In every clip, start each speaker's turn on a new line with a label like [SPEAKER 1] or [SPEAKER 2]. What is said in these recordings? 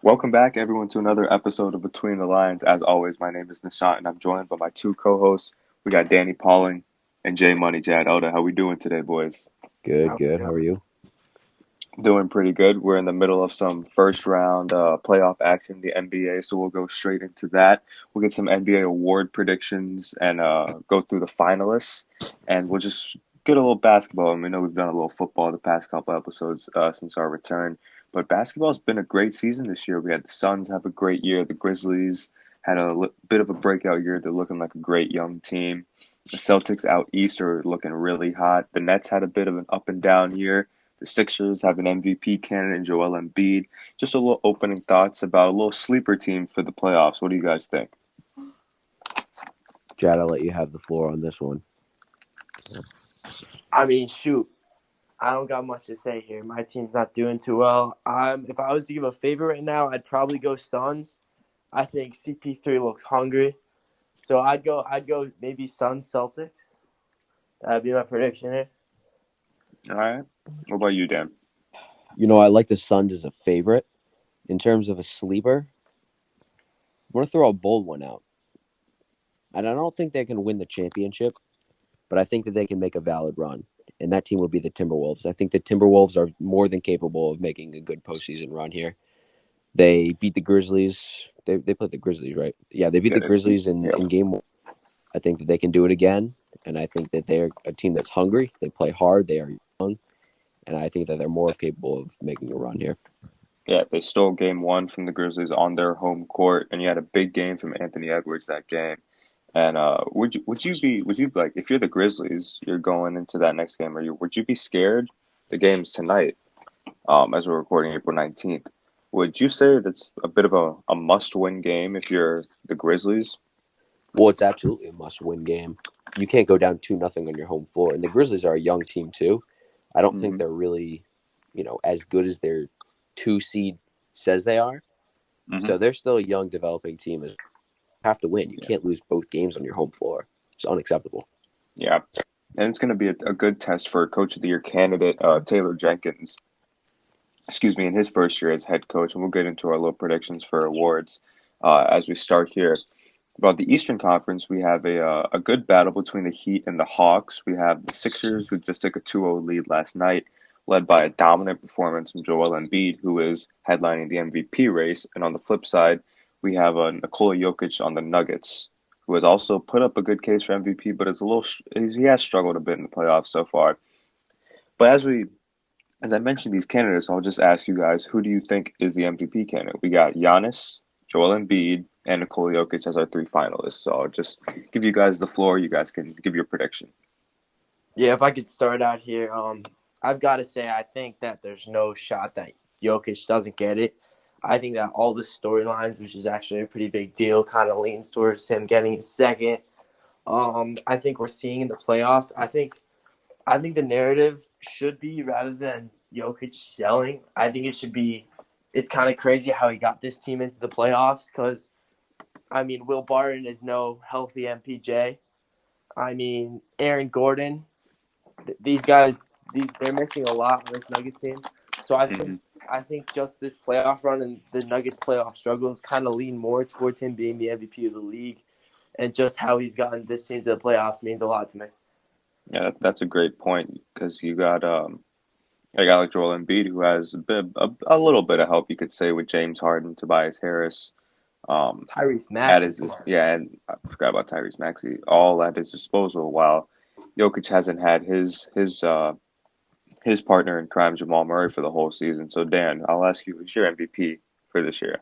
[SPEAKER 1] Welcome back, everyone, to another episode of Between the Lines. As always, my name is Nishant, and I'm joined by my two co-hosts. We got Danny Pauling and Jay Money Jad Elda. How we doing today, boys?
[SPEAKER 2] Good,
[SPEAKER 3] How we
[SPEAKER 2] good. How are
[SPEAKER 3] doing?
[SPEAKER 2] you?
[SPEAKER 1] Doing pretty good. We're in the middle of some first round playoff action in the NBA, so we'll go straight into that. We'll get some NBA award predictions and go through the finalists, and we'll just get a little basketball. And we know we've done a little football the past couple episodes since our return, but basketball's been a great season this year. We had the Suns have a great year. The Grizzlies had a bit of a breakout year. They're looking like a great young team. The Celtics out east are looking really hot. The Nets had a bit of an up and down year. The Sixers have an MVP candidate in Joel Embiid. Just a little opening thoughts about a little sleeper team for the playoffs. What do you guys think?
[SPEAKER 2] Jad, I'll let you have the floor on this one.
[SPEAKER 3] Shoot. I don't got much to say here. My team's not doing too well. If I was to give a favorite right now, I'd probably go Suns. I think CP3 looks hungry, so I'd go maybe Suns Celtics. That'd be my prediction here.
[SPEAKER 1] All right. What about you, Dan?
[SPEAKER 2] I like the Suns as a favorite. In terms of a sleeper, I'm going to throw a bold one out. And I don't think they can win the championship, but I think that they can make a valid run. And that team would be the Timberwolves. I think the Timberwolves are more than capable of making a good postseason run here. They beat the Grizzlies. They played the Grizzlies, right? Yeah, they beat
[SPEAKER 1] Yeah,
[SPEAKER 2] the Grizzlies in
[SPEAKER 1] yep.
[SPEAKER 2] game one. I think that they can do it again. And I think that they're a team that's hungry. They play hard. They are young. And I think that they're more capable of making a run here.
[SPEAKER 1] Yeah, they stole game one from the Grizzlies on their home court, and you had a big game from Anthony Edwards that game. And would you like if you're the Grizzlies, you're going into that next game, would you be scared? The game's tonight, as we're recording April 19th. Would you say that's a bit of a must-win game if you're the Grizzlies?
[SPEAKER 2] Well, it's absolutely a must-win game. You can't go down 2-0 on your home floor. And the Grizzlies are a young team, too. I don't think
[SPEAKER 1] Hmm.
[SPEAKER 2] they're really, as good as their 2 seed says they are.
[SPEAKER 1] Hmm.
[SPEAKER 2] So they're still a young, developing team. You have to win. You
[SPEAKER 1] Yeah,
[SPEAKER 2] can't lose both games on your home floor. It's unacceptable.
[SPEAKER 1] yeah, and it's going to be a good test for Coach of the Year candidate Taylor Jenkins. Excuse me, in his first year as head coach, and we'll get into our little predictions for awards as we start here. About the Eastern Conference, we have a good battle between the Heat and the Hawks. We have the Sixers, who just took a 2-0 lead last night, led by a dominant performance from Joel Embiid, who is headlining the MVP race. And on the flip side, we have Nikola Jokic on the Nuggets, who has also put up a good case for MVP, but he has struggled a bit in the playoffs so far. But as I mentioned these candidates, I'll just ask you guys, who do you think is the MVP candidate? We got Giannis, Joel Embiid, and Nikola Jokic as our three finalists. So I'll just give you guys the floor. You guys can give your prediction.
[SPEAKER 3] Yeah, if I could start out here, I've got to say I think that there's no shot that Jokic doesn't get it. I think that all the storylines, which is actually a pretty big deal, kind of leans towards him getting his second. I think we're seeing in the playoffs. I think the narrative should be rather than Jokic selling. I think it should be. It's kind of crazy how he got this team into the playoffs because Will Barton is no healthy MPJ. Aaron Gordon. These guys, they're missing a lot on this Nuggets team. So I think
[SPEAKER 1] Hmm.
[SPEAKER 3] I think just this playoff run and the Nuggets playoff struggles kind of lean more towards him being the MVP of the league, and just how he's gotten this team to the playoffs means a lot to me.
[SPEAKER 1] Yeah, that's a great point because you got a guy like Joel Embiid who has a little bit of help, you could say, with James Harden, Tobias Harris. Um,
[SPEAKER 3] Tyrese
[SPEAKER 1] at
[SPEAKER 3] Maxey,
[SPEAKER 1] his yeah, and I forgot about Tyrese Maxey, all at his disposal. While Jokic hasn't had his partner in crime, Jamal Murray, for the whole season. So, Dan, I'll ask you, who's your MVP for this year?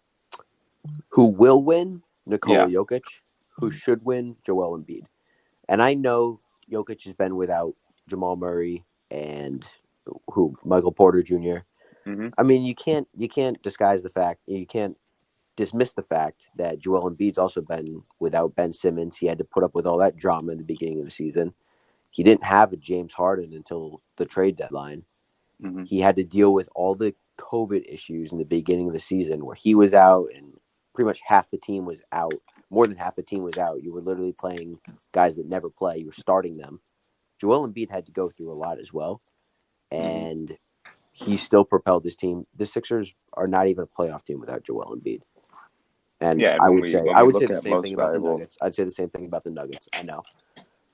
[SPEAKER 2] Who will win?
[SPEAKER 1] Yeah.
[SPEAKER 2] Nikola Jokic. Who should win? Joel Embiid. And I know Jokic has been without Jamal Murray and Michael Porter Jr.
[SPEAKER 1] Hmm.
[SPEAKER 2] You can't disguise the fact. You can't dismiss the fact that Joel Embiid's also been without Ben Simmons. He had to put up with all that drama in the beginning of the season. He didn't have a James Harden until the trade deadline.
[SPEAKER 1] Hmm.
[SPEAKER 2] He had to deal with all the COVID issues in the beginning of the season where he was out and pretty much half the team was out. More than half the team was out. You were literally playing guys that never play. You were starting them. Joel Embiid had to go through a lot as well.
[SPEAKER 1] Hmm.
[SPEAKER 2] And he still propelled this team. The Sixers are not even a playoff team without Joel Embiid. And
[SPEAKER 1] Yeah, and
[SPEAKER 2] I
[SPEAKER 1] when
[SPEAKER 2] would
[SPEAKER 1] we
[SPEAKER 2] say
[SPEAKER 1] when
[SPEAKER 2] I
[SPEAKER 1] we
[SPEAKER 2] would say
[SPEAKER 1] look
[SPEAKER 2] the
[SPEAKER 1] at
[SPEAKER 2] same thing
[SPEAKER 1] most
[SPEAKER 2] about the
[SPEAKER 1] valuable,
[SPEAKER 2] Nuggets. I'd say the same thing about the Nuggets. I know.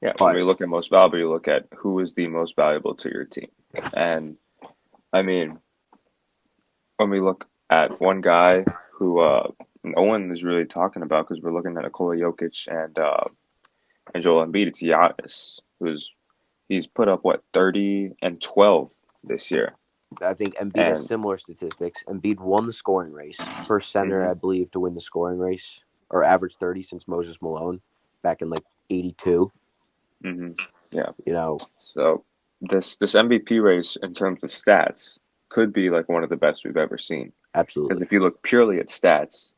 [SPEAKER 1] yeah, when we
[SPEAKER 2] But
[SPEAKER 1] look at most valuable, you look at who is the most valuable to your team. And I mean, when we look at one guy who no one is really talking about because we're looking at Nikola Jokic and Joel Embiid, it's Giannis, he's put up what 30 and 12 this year.
[SPEAKER 2] I think Embiid has
[SPEAKER 1] And
[SPEAKER 2] similar statistics. Embiid won the scoring race. First center,
[SPEAKER 1] hmm
[SPEAKER 2] I believe, to win the scoring race or average 30 since Moses Malone back in like 82.
[SPEAKER 1] hmm yeah.
[SPEAKER 2] You know,
[SPEAKER 1] So this MVP race in terms of stats could be like one of the best we've ever seen. Because
[SPEAKER 2] absolutely.
[SPEAKER 1] if you look purely at stats,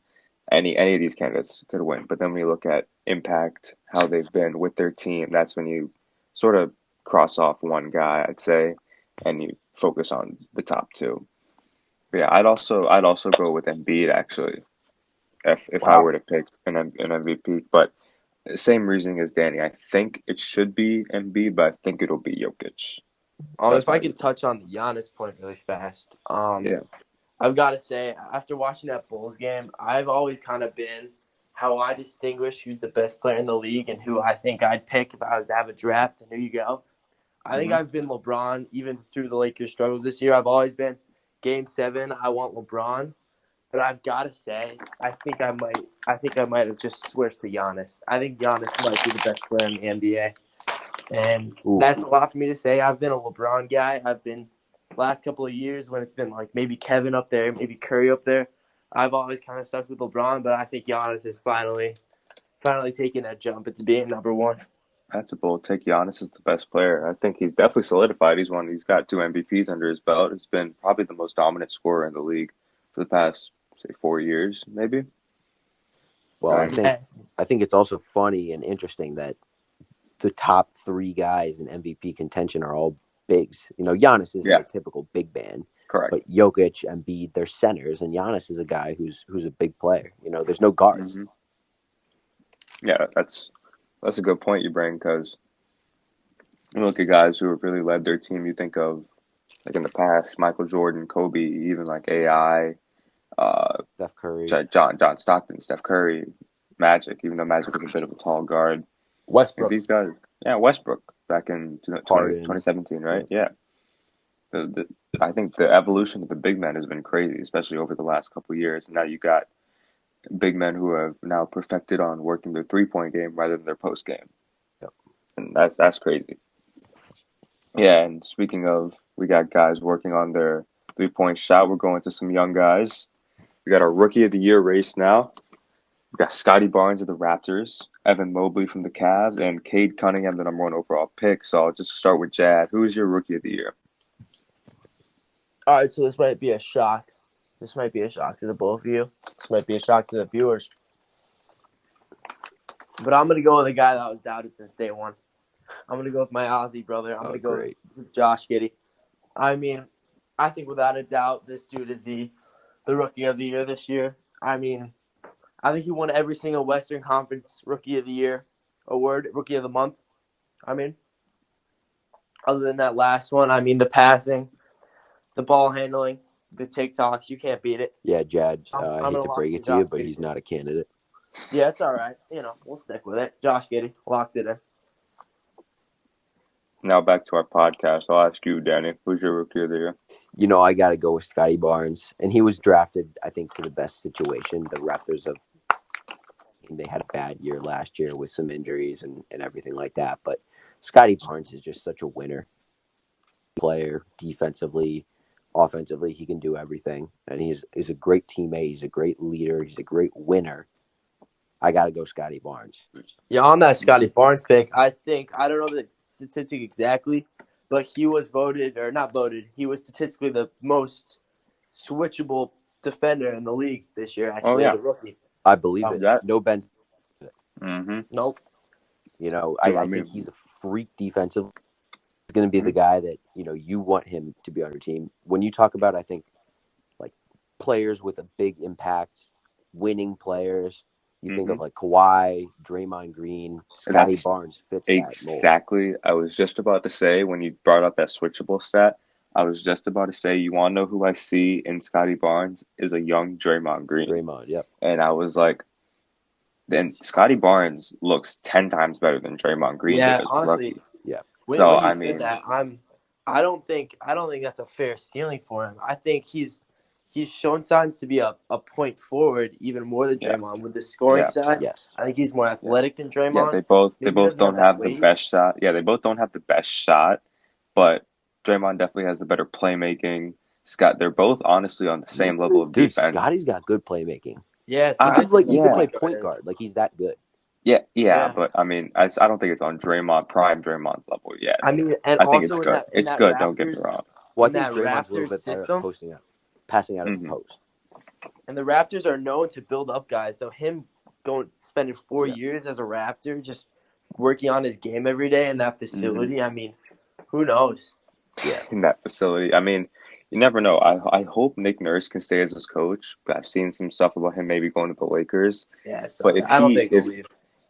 [SPEAKER 1] any of these candidates could win. But then when you look at impact, how they've been with their team, that's when you sort of cross off one guy, I'd say, and you focus on the top two. But yeah, I'd also go with Embiid actually, if I
[SPEAKER 2] Wow.
[SPEAKER 1] were to pick an MVP. But same reasoning as Danny. I think it should be Embiid, but I think it'll be Jokic. That's
[SPEAKER 3] If I
[SPEAKER 1] my
[SPEAKER 3] could
[SPEAKER 1] reasoning.
[SPEAKER 3] touch on the Giannis point really fast,
[SPEAKER 1] Yeah.
[SPEAKER 3] I've got to say, after watching that Bulls game, I've always kind of been how I distinguish who's the best player in the league and who I think I'd pick if I was to have a draft. And here you go. I think
[SPEAKER 1] hmm
[SPEAKER 3] I've been LeBron even through the Lakers' struggles this year. I've always been Game 7. I want LeBron, but I've got to say, I think I might have just switched to Giannis. I think Giannis might be the best player in the NBA. And
[SPEAKER 2] Ooh,
[SPEAKER 3] that's a lot for me to say. I've been a LeBron guy. I've been last couple of years when it's been like maybe Kevin up there, maybe Curry up there. I've always kind of stuck with LeBron, but I think Giannis is finally taking that jump into being number one.
[SPEAKER 1] That's a bold take. Giannis is the best player. I think he's definitely solidified. He's got two MVPs under his belt. He's been probably the most dominant scorer in the league for the past, say, 4 years, maybe.
[SPEAKER 2] well, I
[SPEAKER 1] And
[SPEAKER 2] think
[SPEAKER 3] Yes.
[SPEAKER 2] I think it's also funny and interesting that the top three guys in MVP contention are all bigs. You know, Giannis isn't
[SPEAKER 1] yeah,
[SPEAKER 2] a typical big man,
[SPEAKER 1] correct.
[SPEAKER 2] but Jokic, Embiid, they're centers, and Giannis is a guy who's a big player. You know, there's no guards.
[SPEAKER 1] hmm Yeah, that's a good point you bring because you look at guys who have really led their team. You think of like in the past, Michael Jordan, Kobe, even like AI, uh,
[SPEAKER 2] Steph Curry,
[SPEAKER 1] John Stockton, Steph Curry, Magic. Even though Magic was a bit of a tall guard, like
[SPEAKER 3] Westbrook.
[SPEAKER 1] these guys, yeah, Westbrook back in 20
[SPEAKER 2] Harden.
[SPEAKER 1] 2017, right?
[SPEAKER 2] Yep.
[SPEAKER 1] Yeah. The I think the evolution of the big men has been crazy, especially over the last couple of years. And now you got big men who have now perfected on working their 3-point game rather than their post game,
[SPEAKER 2] Yep.
[SPEAKER 1] and that's crazy. Yeah, and speaking of, we got guys working on their 3-point shot. We're going to some young guys. We got our rookie of the year race now. We got Scotty Barnes of the Raptors, Evan Mobley from the Cavs, and Cade Cunningham, the number one overall pick. So I'll just start with Jad. Who is your rookie of the year?
[SPEAKER 3] All right, so this might be a shock. This might be a shock to the both of you. This might be a shock to the viewers. But I'm going to go with a guy that was doubted since day one. I'm going to go with my Aussie brother. I'm going
[SPEAKER 2] Oh,
[SPEAKER 3] to go
[SPEAKER 2] great.
[SPEAKER 3] with Josh Giddey. I mean, I think without a doubt, this dude is the rookie of the year this year. I mean, I think he won every single Western Conference Rookie of the Year award, Rookie of the Month. I mean, other than that last one, I mean, the passing, the ball handling, the TikToks, you can't beat it.
[SPEAKER 2] Yeah, Jad.
[SPEAKER 3] I'm
[SPEAKER 2] I hate
[SPEAKER 3] gonna
[SPEAKER 2] to
[SPEAKER 3] lock
[SPEAKER 2] break
[SPEAKER 3] in
[SPEAKER 2] it to you,
[SPEAKER 3] Josh
[SPEAKER 2] but
[SPEAKER 3] Giddey.
[SPEAKER 2] he's not a candidate.
[SPEAKER 3] Yeah, it's all right. We'll stick with it. Josh Giddey locked it in.
[SPEAKER 1] Now back to our podcast. I'll ask you, Danny. Who's your rookie of the year?
[SPEAKER 2] You know, I got to go with Scotty Barnes, and he was drafted, I think, to the best situation. The Raptors have they had a bad year last year with some injuries and everything like that, but Scotty Barnes is just such a winner player defensively, offensively. He can do everything, and he's a great teammate. He's a great leader. He's a great winner. I got to go Scotty Barnes.
[SPEAKER 3] Yeah, on that Scotty
[SPEAKER 1] hmm
[SPEAKER 3] Barnes pick, I don't know the statistic exactly, but he was voted, or not voted, he was statistically the most switchable defender in the league this year,
[SPEAKER 1] Oh
[SPEAKER 3] actually, as
[SPEAKER 1] yeah,
[SPEAKER 3] a rookie.
[SPEAKER 2] I believe it.
[SPEAKER 1] that.
[SPEAKER 2] No Ben.
[SPEAKER 1] hmm
[SPEAKER 3] Nope.
[SPEAKER 2] You know,
[SPEAKER 1] Do I
[SPEAKER 2] I think
[SPEAKER 1] mean?
[SPEAKER 2] he's a freak defensive. He's going to be the
[SPEAKER 1] mhm,
[SPEAKER 2] guy that you want him to be on your team. When you talk about, I think like players with a big impact, winning players. You think
[SPEAKER 1] mhm.
[SPEAKER 2] of like Kawhi, Draymond Green,
[SPEAKER 1] And
[SPEAKER 2] Scotty
[SPEAKER 1] that's
[SPEAKER 2] Barnes fits that mold.
[SPEAKER 1] exactly. I was just about to say when you brought up that switchable stat. I was just about to say, you want to know who I see in Scotty Barnes is a young Draymond Green.
[SPEAKER 2] Draymond, yep.
[SPEAKER 1] And I was like, then Scotty Barnes looks 10 times better than Draymond Green did
[SPEAKER 3] Yeah,
[SPEAKER 1] as a
[SPEAKER 3] honestly,
[SPEAKER 1] rookie.
[SPEAKER 2] Yeah.
[SPEAKER 1] So,
[SPEAKER 3] when you
[SPEAKER 1] I
[SPEAKER 3] said
[SPEAKER 1] mean,
[SPEAKER 3] that, I don't think that's a fair ceiling for him. I think he's shown signs to be a point forward even more than
[SPEAKER 1] yeah,
[SPEAKER 3] Draymond with the scoring
[SPEAKER 1] yeah,
[SPEAKER 3] side.
[SPEAKER 2] Yes.
[SPEAKER 3] I think he's more
[SPEAKER 1] yeah.
[SPEAKER 3] athletic than
[SPEAKER 1] Yeah,
[SPEAKER 3] Draymond.
[SPEAKER 1] they
[SPEAKER 3] Maybe he
[SPEAKER 1] both
[SPEAKER 3] doesn't
[SPEAKER 1] don't
[SPEAKER 3] have that
[SPEAKER 1] have the
[SPEAKER 3] weight.
[SPEAKER 1] best shot. Yeah, they both don't have the best shot, but Draymond definitely has the better playmaking. Scott, they're both honestly on the same level of
[SPEAKER 2] Dude,
[SPEAKER 1] defense.
[SPEAKER 2] Scotty's got good playmaking.
[SPEAKER 3] Yeah,
[SPEAKER 2] He
[SPEAKER 1] I
[SPEAKER 2] could
[SPEAKER 3] Scotty's a
[SPEAKER 2] he
[SPEAKER 3] good
[SPEAKER 2] could
[SPEAKER 1] yeah,
[SPEAKER 2] play
[SPEAKER 3] point
[SPEAKER 2] point
[SPEAKER 3] guard.
[SPEAKER 2] guard. Like he's that good.
[SPEAKER 1] yeah,
[SPEAKER 3] Yeah.
[SPEAKER 1] but I mean, I don't think it's on Draymond prime Draymond's level yet.
[SPEAKER 3] I mean, and
[SPEAKER 1] I think it's
[SPEAKER 3] also
[SPEAKER 1] good.
[SPEAKER 3] in
[SPEAKER 1] It's
[SPEAKER 3] that
[SPEAKER 1] good. Don't get me
[SPEAKER 3] Raptors
[SPEAKER 1] wrong.
[SPEAKER 2] Well, I
[SPEAKER 3] in
[SPEAKER 2] think
[SPEAKER 3] that
[SPEAKER 2] Draymond's a little
[SPEAKER 3] Raptors
[SPEAKER 2] bit better at
[SPEAKER 3] system,
[SPEAKER 2] passing out at the
[SPEAKER 1] Hmm.
[SPEAKER 2] post.
[SPEAKER 3] and the Raptors are known to build up guys. So him going spending 4
[SPEAKER 2] Yeah.
[SPEAKER 3] years as a Raptor, just working on his game every day in that
[SPEAKER 1] Hmm.
[SPEAKER 3] facility. I mean, who knows?
[SPEAKER 2] Yeah.
[SPEAKER 1] In that facility. I mean, you never know. I hope Nick Nurse can stay as his coach. I've seen some stuff about him maybe going to the Lakers.
[SPEAKER 3] Yeah, so
[SPEAKER 1] But
[SPEAKER 3] I don't think he'll leave.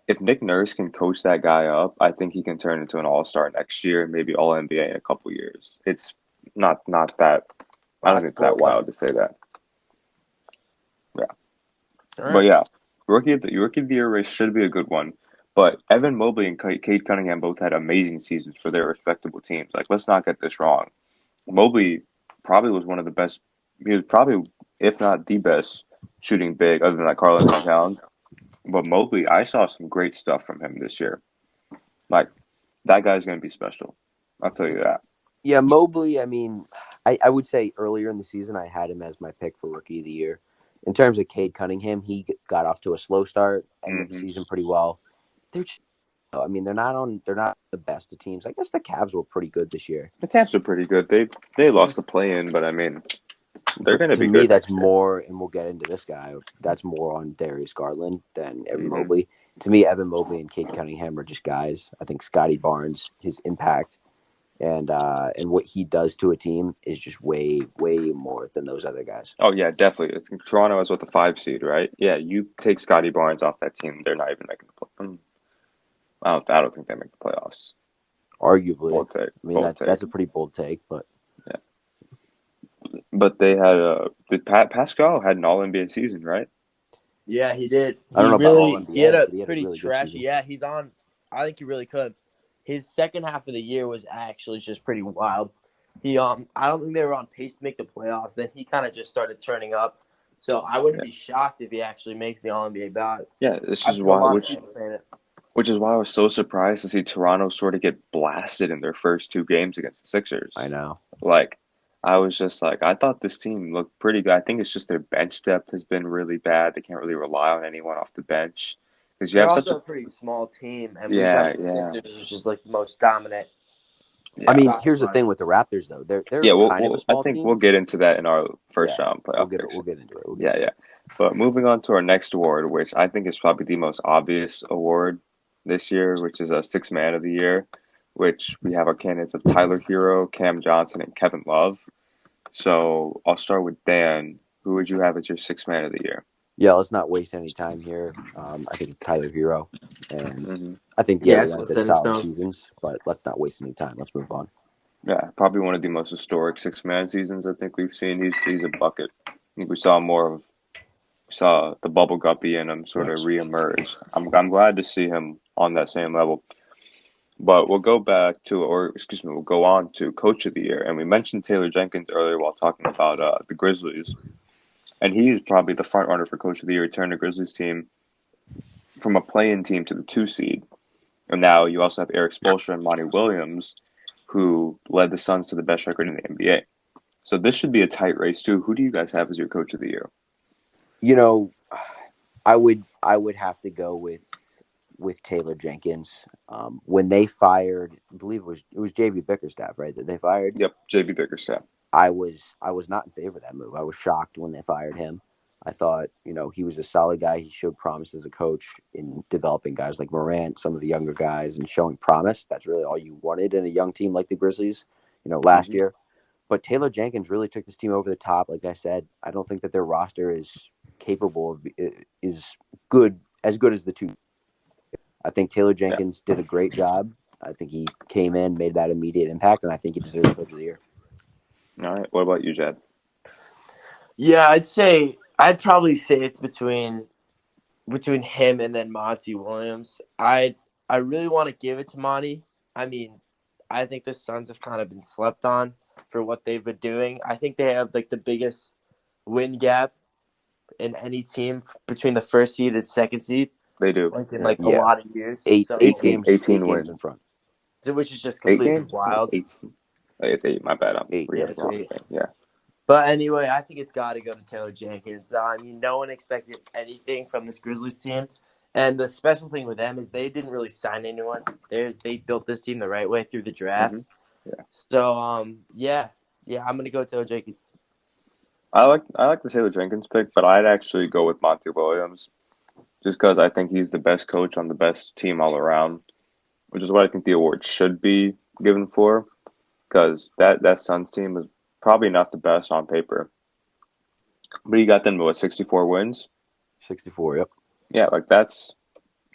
[SPEAKER 1] if Nick Nurse can coach that guy up, I think he can turn into an all-star next year, maybe all NBA in a couple years. It's not that I
[SPEAKER 3] Well,
[SPEAKER 1] don't
[SPEAKER 3] that's
[SPEAKER 1] think it's that
[SPEAKER 3] bold.
[SPEAKER 1] wild to say that. Yeah.
[SPEAKER 3] All
[SPEAKER 1] But
[SPEAKER 3] right.
[SPEAKER 1] yeah, rookie of the year race should be a good one. But Evan Mobley and Cade Cunningham both had amazing seasons for their respectable teams. Like, let's not get this wrong. Mobley probably was one of the best. He was probably, if not the best, shooting big, other than like Karl Anthony Towns. But Mobley, I saw some great stuff from him this year. Like, that guy's going to be special. I'll tell you that.
[SPEAKER 2] Yeah, Mobley, I mean, I would say earlier in the season I had him as my pick for rookie of the year. In terms of Cade Cunningham, he got off to a slow start, ended the
[SPEAKER 1] Hmm.
[SPEAKER 2] season pretty well. They're just, I mean, they're not the best of teams. I guess the Cavs were pretty good this year.
[SPEAKER 1] The Cavs are pretty good. They lost the play-in, but I mean, they're
[SPEAKER 2] But
[SPEAKER 1] going to
[SPEAKER 2] to
[SPEAKER 1] be
[SPEAKER 2] me,
[SPEAKER 1] good
[SPEAKER 2] that's
[SPEAKER 1] next year.
[SPEAKER 2] more, and we'll get into this guy. That's more on Darius Garland than Evan
[SPEAKER 1] Hmm.
[SPEAKER 2] Mobley. To me, Evan Mobley and Cade Cunningham are just guys. I think Scotty Barnes, his impact and what he does to a team is just way more than those other guys.
[SPEAKER 1] Oh yeah, definitely. I think Toronto is with the 5 seed, right? Yeah, you take Scotty Barnes off that team, they're not even making the play. I don't think they make the playoffs.
[SPEAKER 2] Arguably,
[SPEAKER 1] Bold take,
[SPEAKER 2] I mean
[SPEAKER 1] bold take.
[SPEAKER 2] that's a pretty bold take, but
[SPEAKER 1] Yeah, but they had Pascal had an All NBA season, right?
[SPEAKER 3] Yeah, he did.
[SPEAKER 2] I don't know about all
[SPEAKER 3] He had
[SPEAKER 2] NBA,
[SPEAKER 3] a
[SPEAKER 2] but he had a
[SPEAKER 3] pretty
[SPEAKER 2] really good
[SPEAKER 3] trashy.
[SPEAKER 2] season.
[SPEAKER 3] Yeah, he's on. I think he really could. His second half of the year was actually just pretty wild. I don't think they were on pace to make the playoffs. Then he kind of just started turning up. So I wouldn't
[SPEAKER 1] Yeah,
[SPEAKER 3] be shocked if he actually makes the All NBA ballot.
[SPEAKER 1] yeah. This
[SPEAKER 3] I've
[SPEAKER 1] is
[SPEAKER 3] seen a
[SPEAKER 1] why,
[SPEAKER 3] lot of people saying it.
[SPEAKER 1] which is why I was so surprised to see Toronto sort of get blasted in their first 2 games against the
[SPEAKER 2] I
[SPEAKER 1] Sixers.
[SPEAKER 2] know.
[SPEAKER 1] Like, I was just like, I thought this team looked pretty good. I think it's just their bench depth has been really bad. They can't really rely on anyone off the bench because you
[SPEAKER 3] They're
[SPEAKER 1] have such
[SPEAKER 3] also
[SPEAKER 1] a
[SPEAKER 3] a pretty small team, and we've got
[SPEAKER 1] yeah,
[SPEAKER 3] the
[SPEAKER 1] yeah,
[SPEAKER 3] Sixers, which is like the most dominant
[SPEAKER 2] I
[SPEAKER 1] yeah.
[SPEAKER 2] mean, here's the thing
[SPEAKER 3] basketball.
[SPEAKER 2] with the Raptors though. They're
[SPEAKER 1] Yeah,
[SPEAKER 2] kind of a
[SPEAKER 1] I
[SPEAKER 2] small
[SPEAKER 1] think
[SPEAKER 2] team.
[SPEAKER 1] we'll get into that in our first
[SPEAKER 2] Yeah,
[SPEAKER 1] round playoff picks.
[SPEAKER 2] we'll get into it. We'll get
[SPEAKER 1] Yeah,
[SPEAKER 2] into
[SPEAKER 1] yeah.
[SPEAKER 2] it.
[SPEAKER 1] But moving on to our next award, which I think is probably the most obvious award this year, which is a six man of the year, which we have our candidates of Tyler Hero, Cam Johnson, and Kevin Love. So I'll start with Dan. Who would you have as your six man of the year?
[SPEAKER 2] Yeah, let's not waste any time here. I think it's Tyler Hero, and
[SPEAKER 1] Hmm.
[SPEAKER 2] I think the
[SPEAKER 3] Yeah,
[SPEAKER 2] other
[SPEAKER 3] it's
[SPEAKER 2] guys
[SPEAKER 3] well
[SPEAKER 2] had
[SPEAKER 3] set in
[SPEAKER 2] solid
[SPEAKER 3] stone.
[SPEAKER 2] seasons, but let's not waste any time. Let's move on.
[SPEAKER 1] Yeah, probably one of the most historic six man seasons I think we've seen. He's a bucket. I think we saw more of saw the bubble guppy in him sort of
[SPEAKER 2] Yes.
[SPEAKER 1] reemerge. I'm glad to see him on that same level. But we'll go back to, or excuse me, we'll go on to Coach of the Year. And we mentioned Taylor Jenkins earlier while talking about the Grizzlies. And he's probably the front runner for Coach of the Year, turning the Grizzlies team from a play-in team to the 2 seed. And now you also have Eric Spoelstra and Monty Williams, who led the Suns to the best record in the NBA. So this should be a tight race too. Who do you guys have as your Coach of the Year?
[SPEAKER 2] You know, I would have to go with Taylor Jenkins. When they fired, I believe it was JB Bickerstaff, right? That they fired.
[SPEAKER 1] Yep, JB Bickerstaff.
[SPEAKER 2] I was not in favor of that move. I was shocked when they fired him. I thought, he was a solid guy. He showed promise as a coach in developing guys like Morant, some of the younger guys, and showing promise. That's really all you wanted in a young team like the Grizzlies, last
[SPEAKER 1] Hmm.
[SPEAKER 2] year. But Taylor Jenkins really took this team over the top. Like I said, I don't think that their roster is capable of is good as the two. I think Taylor
[SPEAKER 1] Yeah.
[SPEAKER 2] Jenkins did a great job. I think he came in, made that immediate impact, and I think he deserves Coach of the Year.
[SPEAKER 1] All right. What about you, Jed?
[SPEAKER 3] Yeah, I'd probably say it's between him and then Monty Williams. I really want to give it to Monty. I mean, I think the Suns have kind of been slept on for what they've been doing. I think they have like the biggest win gap in any team between the first seed and second seed,
[SPEAKER 1] They do.
[SPEAKER 3] like in
[SPEAKER 1] Yeah.
[SPEAKER 3] like a
[SPEAKER 2] Yeah,
[SPEAKER 3] lot of years.
[SPEAKER 2] eight
[SPEAKER 3] So,
[SPEAKER 2] eight
[SPEAKER 1] 18,
[SPEAKER 2] games,
[SPEAKER 1] 18
[SPEAKER 2] in
[SPEAKER 1] wins.
[SPEAKER 2] front.
[SPEAKER 3] which is just
[SPEAKER 1] 8 games?
[SPEAKER 3] completely
[SPEAKER 1] I think it's
[SPEAKER 3] wild.
[SPEAKER 1] 18. It's 8. My bad. I'm
[SPEAKER 2] Eight.
[SPEAKER 1] reading
[SPEAKER 3] Yeah,
[SPEAKER 1] the
[SPEAKER 3] it's
[SPEAKER 1] wrong
[SPEAKER 3] eight.
[SPEAKER 1] thing. Yeah.
[SPEAKER 3] But anyway, I think it's got to go to Taylor Jenkins. I mean, no one expected anything from this Grizzlies team. And the special thing with them is they didn't really sign anyone. They built this team the right way through the
[SPEAKER 1] hmm
[SPEAKER 3] draft.
[SPEAKER 1] Yeah.
[SPEAKER 3] So yeah, I'm gonna go Taylor Jenkins.
[SPEAKER 1] I like the Taylor Jenkins pick, but I'd actually go with Monty Williams just because I think he's the best coach on the best team all around, which is what I think the award should be given for. Because that Suns team is probably not the best on paper, but he got them to what 64 wins.
[SPEAKER 2] 64. Yep.
[SPEAKER 1] Yeah, like that's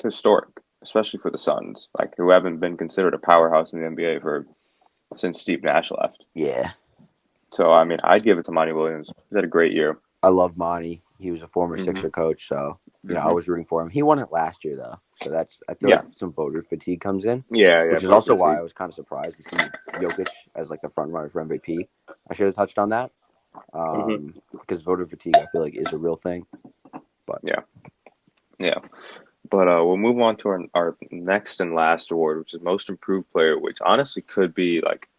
[SPEAKER 1] historic, especially for the Suns, like who haven't been considered a powerhouse in the NBA for since Steve Nash left.
[SPEAKER 2] Yeah,
[SPEAKER 1] So I mean, I'd give it to Monty Williams. He had a great year.
[SPEAKER 2] I love Monty. He was a former
[SPEAKER 1] hmm
[SPEAKER 2] Sixer coach, so I
[SPEAKER 1] hmm
[SPEAKER 2] was rooting for him. He won it last year though, so I feel
[SPEAKER 1] Yeah,
[SPEAKER 2] like some voter fatigue comes in,
[SPEAKER 1] yeah,
[SPEAKER 2] which is
[SPEAKER 1] vote
[SPEAKER 2] also
[SPEAKER 1] for
[SPEAKER 2] why
[SPEAKER 1] T.
[SPEAKER 2] I was kind of surprised to see Jokic as like the front runner for MVP. I should have touched on that
[SPEAKER 1] hmm
[SPEAKER 2] because voter fatigue I feel like is a real thing. But
[SPEAKER 1] Yeah, yeah. But we'll move on to our next and last award, which is Most Improved Player, which honestly could be like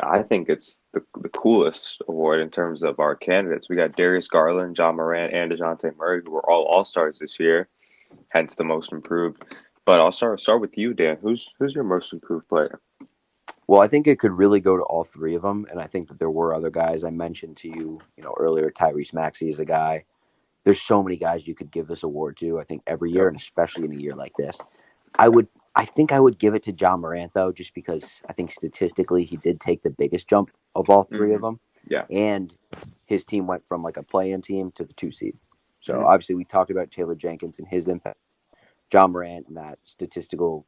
[SPEAKER 1] I think it's the coolest award in terms of our candidates. We got Darius Garland, John Morant, and DeJounte Murray, who were all stars this year, hence the most improved. But I'll start with you, Dan. Who's your most improved player?
[SPEAKER 2] well, I think it could really go to all three of them, and I think that there were other guys I mentioned to you, earlier. Tyrese Maxey is a guy. There's so many guys you could give this award to. I think every year,
[SPEAKER 1] Yep.
[SPEAKER 2] and especially in a year like this. I would. I think I would give it to John Morant though, just because I think statistically he did take the biggest jump of all three of
[SPEAKER 1] hmm
[SPEAKER 2] them,
[SPEAKER 1] Yeah.
[SPEAKER 2] and his team went from like a play-in team to the 2 seed. So
[SPEAKER 1] hmm
[SPEAKER 2] obviously we talked about Taylor Jenkins and his impact. John Morant and that statistical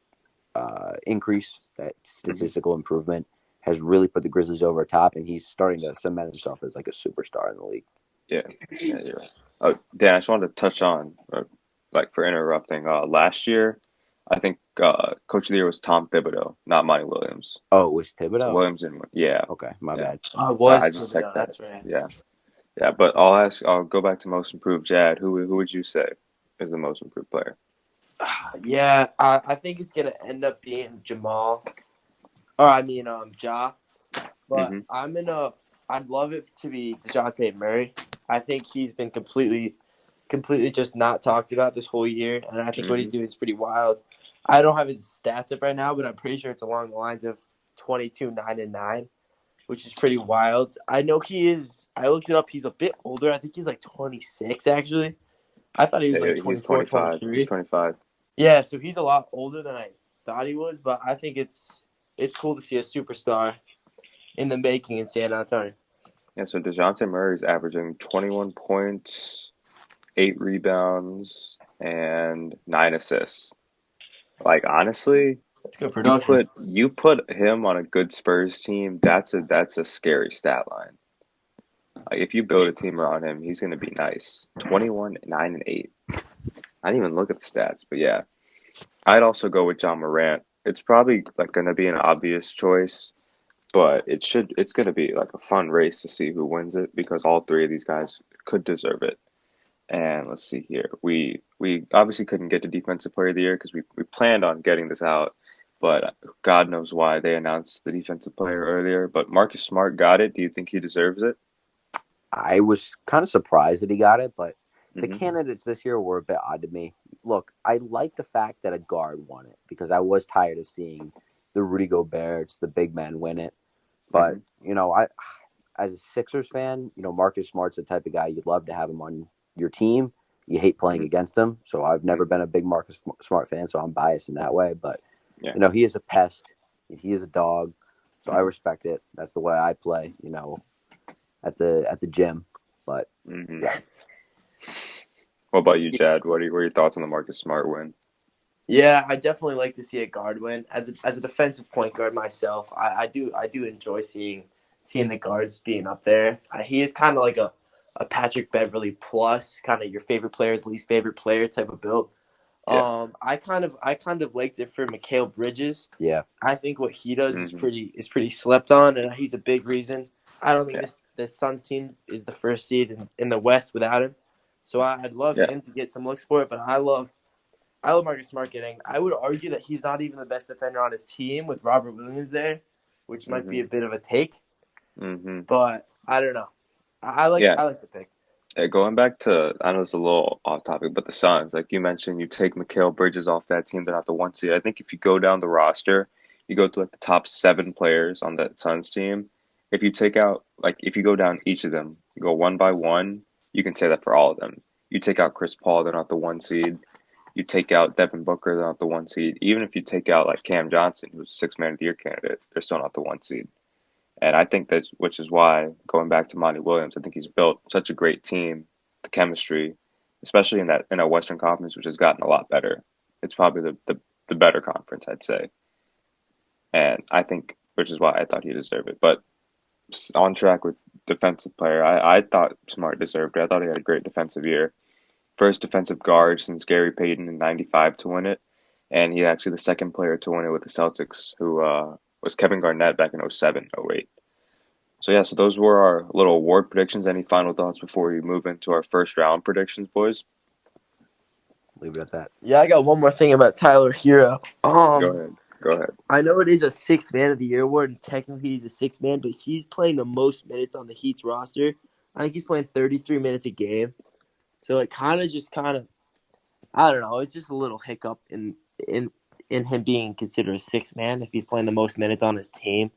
[SPEAKER 2] increase, that
[SPEAKER 1] hmm
[SPEAKER 2] statistical improvement has really put the Grizzlies over top, and he's starting to cement himself as like a superstar in the league.
[SPEAKER 1] Yeah. Yeah. You're right. Oh, Dan, I just wanted to touch on, like for interrupting. Last year, I think Coach of the Year was Tom Thibodeau, not Monty Williams.
[SPEAKER 2] Oh, it was
[SPEAKER 1] So
[SPEAKER 2] Thibodeau.
[SPEAKER 1] Williams didn't win. Yeah.
[SPEAKER 2] Okay, my
[SPEAKER 1] Yeah.
[SPEAKER 2] bad.
[SPEAKER 3] I
[SPEAKER 1] I
[SPEAKER 3] was
[SPEAKER 1] just checked
[SPEAKER 3] Thibodeau.
[SPEAKER 1] that.
[SPEAKER 3] That's right.
[SPEAKER 1] Yeah. Yeah, but I'll go back to most improved. Jad, who would you say is the most improved player?
[SPEAKER 3] Yeah, I think it's gonna end up being Jamal, or I mean Ja. But
[SPEAKER 1] hmm
[SPEAKER 3] I'd love it to be DeJounte Murray. I think he's been completely just not talked about this whole year, and I think what he's
[SPEAKER 1] hmm
[SPEAKER 3] doing is pretty wild. I don't have his stats up right now, but I'm pretty sure it's along the lines of 22, 9, and 9, which is pretty wild. I know he is. I looked it up. He's a bit older. I think he's like 26, actually. I thought he was
[SPEAKER 1] Yeah,
[SPEAKER 3] like
[SPEAKER 1] he's
[SPEAKER 3] 24,
[SPEAKER 1] 25. He's
[SPEAKER 3] 23.
[SPEAKER 1] 25.
[SPEAKER 3] Yeah, so he's a lot older than I thought he was, but I think it's cool to see a superstar in the making in San Antonio.
[SPEAKER 1] Yeah, so DeJounte Murray's averaging 21 points, 8 rebounds, and 9 assists. Like honestly,
[SPEAKER 3] That's good
[SPEAKER 1] you
[SPEAKER 3] production.
[SPEAKER 1] put you put him on a good Spurs team, that's a scary stat line. Like if you build a team around him, he's gonna be nice. 21, 9, and 8. I didn't even look at the stats, but yeah. I'd also go with John Morant. It's probably like gonna be an obvious choice, but it's gonna be like a fun race to see who wins it because all three of these guys could deserve it. And let's see here. We obviously couldn't get to Defensive Player of the Year because we planned on getting this out, but God knows why they announced the Defensive Player earlier. But Marcus Smart got it. Do you think he deserves it?
[SPEAKER 2] I was kind of surprised that he got it, but the
[SPEAKER 1] hmm
[SPEAKER 2] candidates this year were a bit odd to me. Look, I like the fact that a guard won it because I was tired of seeing the Rudy Goberts, the big men win it. But,
[SPEAKER 1] hmm
[SPEAKER 2] I as a Sixers fan, Marcus Smart's the type of guy you'd love to have him on your team. You hate playing
[SPEAKER 1] hmm
[SPEAKER 2] against him. So I've never
[SPEAKER 1] hmm
[SPEAKER 2] been a big Marcus Smart fan, so I'm biased in that way. But,
[SPEAKER 1] Yeah.
[SPEAKER 2] he is a pest. He is a dog. So I
[SPEAKER 1] hmm
[SPEAKER 2] respect it. That's the way I play, at the gym. But
[SPEAKER 1] hmm
[SPEAKER 2] yeah,
[SPEAKER 1] What about you, Jad? What are your thoughts on the Marcus Smart win?
[SPEAKER 3] Yeah, I definitely like to see a guard win. As a defensive point guard myself, I do enjoy seeing seeing the guards being up there. He is kind of like a Patrick Beverly plus, kind of your favorite player's least favorite player type of build.
[SPEAKER 1] Yeah.
[SPEAKER 3] I kind of liked it for Mikal Bridges.
[SPEAKER 2] Yeah.
[SPEAKER 3] I think what he does is
[SPEAKER 1] Hmm.
[SPEAKER 3] pretty slept on, and he's a big reason. I don't think
[SPEAKER 1] Yeah.
[SPEAKER 3] this Suns team is the first seed in the West without him. So I'd love
[SPEAKER 1] Yeah.
[SPEAKER 3] him to get some looks for it, but I love Marcus Smart getting. I would argue that he's not even the best defender on his team with Robert Williams there, which might be
[SPEAKER 1] Hmm.
[SPEAKER 3] a bit of a take.
[SPEAKER 1] Hmm.
[SPEAKER 3] But I don't know. I like
[SPEAKER 1] Yeah.
[SPEAKER 3] I like the pick.
[SPEAKER 1] Going back to, I know it's a little off topic, but the Suns, like you mentioned, you take Mikal Bridges off that team, they're not the one seed. I think if you go down the roster, you go to like the top 7 players on that Suns team. If you take out, like, if you go down each of them, you go one by one, you can say that for all of them. You take out Chris Paul, they're not the one seed. You take out Devin Booker, they're not the one seed. Even if you take out like Cam Johnson, who's a Six-Man of the Year candidate, they're still not the one seed. And I think that's which is why going back to Monty Williams, I think he's built such a great team, the chemistry, especially in a Western Conference, which has gotten a lot better. It's probably the better conference, I'd say. And I think which is why I thought he deserved it. But on track with defensive player, I thought Smart deserved it. I thought he had a great defensive year. First defensive guard since Gary Payton in '95 to win it. And he's actually the second player to win it with the Celtics, who was Kevin Garnett back in '07, '08. So yeah, so those were our little award predictions. Any final thoughts before we move into our first round predictions, boys?
[SPEAKER 2] Leave it at that.
[SPEAKER 3] Yeah, I got one more thing about Tyler Hero.
[SPEAKER 1] Go ahead. Go ahead.
[SPEAKER 3] I know it is a six man of the year award, and technically he's a six man, but he's playing the most minutes on the Heat's roster. I think he's playing 33 minutes a game. So it kind of I don't know. It's just a little hiccup in him being considered a six man if he's playing the most minutes on his team.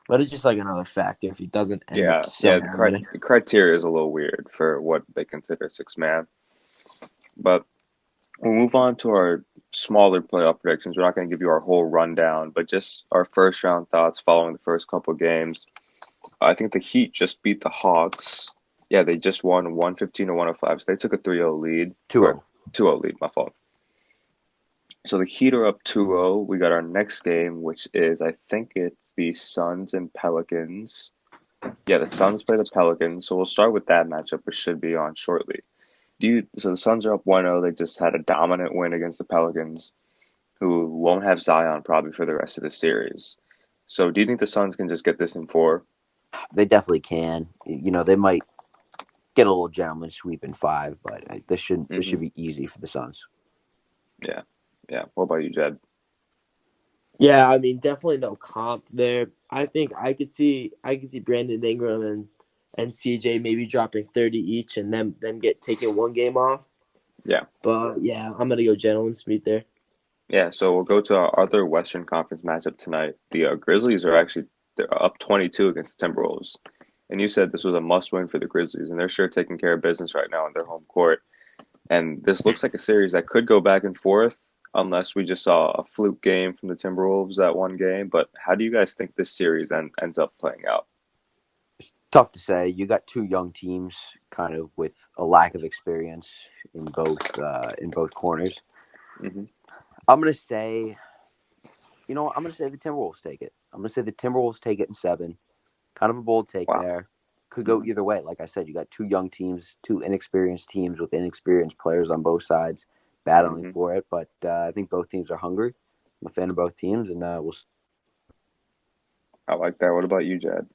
[SPEAKER 3] But it's just like another factor if he doesn't end up
[SPEAKER 1] Yeah, yeah.
[SPEAKER 3] somehow winning.
[SPEAKER 1] The criteria is a little weird for what they consider six man, but we'll move on to our smaller playoff predictions. We're not going to give you our whole rundown, but just our first round thoughts following the first couple games. I think the Heat just beat the Hawks. Yeah, they just won 115 to 105, so they took a 3-0 lead, or
[SPEAKER 2] 2-0.
[SPEAKER 1] 2-0 lead, my fault. So the Heat are up 2-0. We got our next game, which is, I think it's the Suns and Pelicans. Yeah, the Suns play the Pelicans, so we'll start with that matchup, which should be on shortly. So the Suns are up 1-0. They just had a dominant win against the Pelicans, who won't have Zion probably for the rest of the series. So do you think the Suns can just get this in 4?
[SPEAKER 2] They definitely can. They might get a little gentleman sweep in 5, but this should
[SPEAKER 1] Mm-hmm.
[SPEAKER 2] be easy for the Suns.
[SPEAKER 1] Yeah. Yeah. What about you, Jed?
[SPEAKER 3] Yeah, I mean definitely no comp there. I think I could see Brandon Ingram and CJ maybe dropping 30 each and them get taking one game off.
[SPEAKER 1] Yeah.
[SPEAKER 3] But yeah, I'm gonna go gentleman sweep there.
[SPEAKER 1] Yeah, so we'll go to our other Western Conference matchup tonight. The Grizzlies are actually they're up 22 against the Timberwolves. And you said this was a must-win for the Grizzlies, and they're sure taking care of business right now on their home court. And this looks like a series that could go back and forth unless we just saw a fluke game from the Timberwolves that one game. But how do you guys think this series ends up playing out?
[SPEAKER 2] It's tough to say. You got two young teams, kind of with a lack of experience in both corners.
[SPEAKER 1] Hmm.
[SPEAKER 2] I'm gonna say, I'm gonna say the Timberwolves take it. I'm gonna say the Timberwolves take it in 7. Kind of a bold take
[SPEAKER 1] Wow.
[SPEAKER 2] there. Could go
[SPEAKER 1] Hmm.
[SPEAKER 2] either way. Like I said, you got two young teams, two inexperienced teams with inexperienced players on both sides battling
[SPEAKER 1] Hmm.
[SPEAKER 2] for it. But I think both teams are hungry. I'm a fan of both teams, and we'll.
[SPEAKER 1] I like that. What about you, Jed?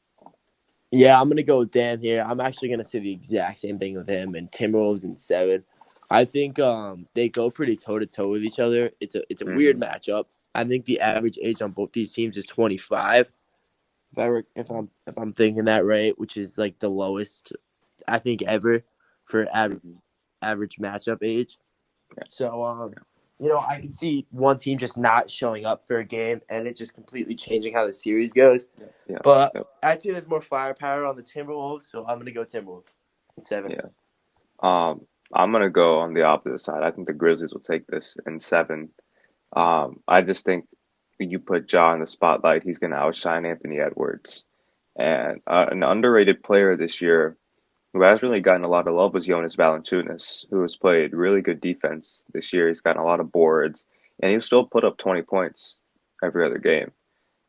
[SPEAKER 3] Yeah, I'm gonna go with Dan here. I'm actually gonna say the exact same thing with him and Timberwolves in 7. I think they go pretty toe to toe with each other. It's a weird
[SPEAKER 1] Hmm.
[SPEAKER 3] matchup. I think the average age on both these teams is 25. If I'm thinking that right, which is like the lowest I think ever for
[SPEAKER 1] Hmm.
[SPEAKER 3] average matchup age.
[SPEAKER 1] Yeah.
[SPEAKER 3] So I can see one team just not showing up for a game and it just completely changing how the series goes.
[SPEAKER 1] Yeah. Yeah.
[SPEAKER 3] But
[SPEAKER 1] Yep.
[SPEAKER 3] I'd say there's more firepower on the Timberwolves, so I'm gonna go Timberwolves. 7.
[SPEAKER 1] Yeah. I'm gonna go on the opposite side. I think the Grizzlies will take this in 7. I just think you put Ja in the spotlight, he's going to outshine Anthony Edwards. And an underrated player this year who has really gotten a lot of love was Jonas Valanciunas, who has played really good defense this year. He's gotten a lot of boards, and he'll still put up 20 points every other game.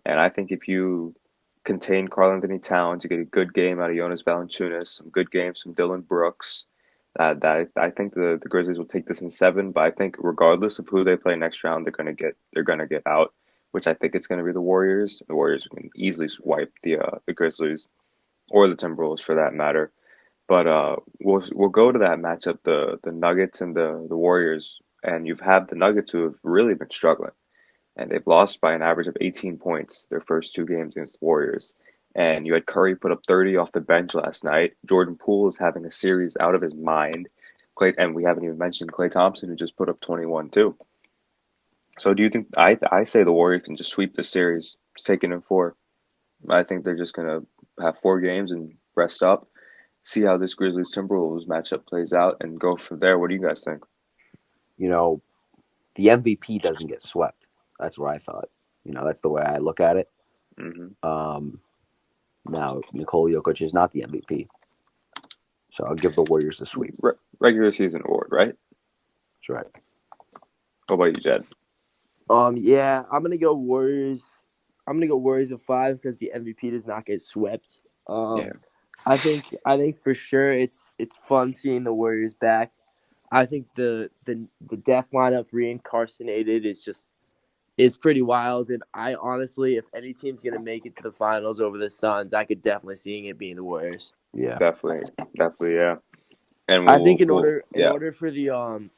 [SPEAKER 1] And I think if you contain Karl Anthony Towns. You get a good game out of Jonas Valanciunas, some good games from Dylan Brooks. That I think the Grizzlies will take this in seven, but I think regardless of who they play next round, they're gonna get out, which I think it's gonna be the Warriors. The Warriors can easily wipe the Grizzlies or the Timberwolves for that matter. But we'll go to that matchup, the Nuggets and the Warriors, and you've had the Nuggets who have really been struggling, and they've lost by an average of 18 points their first two games against the Warriors. And you had Curry put up 30 off the bench last night. Jordan Poole is having a series out of his mind. And we haven't even mentioned Klay Thompson, who just put up 21 too. So do you think I say the Warriors can just sweep the series, take it in four? I think they're just gonna have four games and rest up, see how this Grizzlies Timberwolves matchup plays out, and go from there. What do you guys think?
[SPEAKER 2] You know, the MVP doesn't get swept. That's what I thought. That's the way I look at it.
[SPEAKER 1] Hmm.
[SPEAKER 2] Um, Now, Nikola Jokic is not the MVP, so I'll give the Warriors a sweep.
[SPEAKER 1] Regular season award, right?
[SPEAKER 2] That's right.
[SPEAKER 1] What about you, Jed?
[SPEAKER 3] Yeah, I'm gonna go Warriors. I'm gonna go Warriors in five because the MVP does not get swept.
[SPEAKER 1] Yeah,
[SPEAKER 3] I think for sure it's fun seeing the Warriors back. I think the death lineup reincarnated is pretty wild, and I honestly, if any team's gonna make it to the finals over the Suns, I could definitely seeing it being the Warriors.
[SPEAKER 2] Yeah.
[SPEAKER 1] definitely, definitely, yeah. And
[SPEAKER 3] I think
[SPEAKER 1] yeah.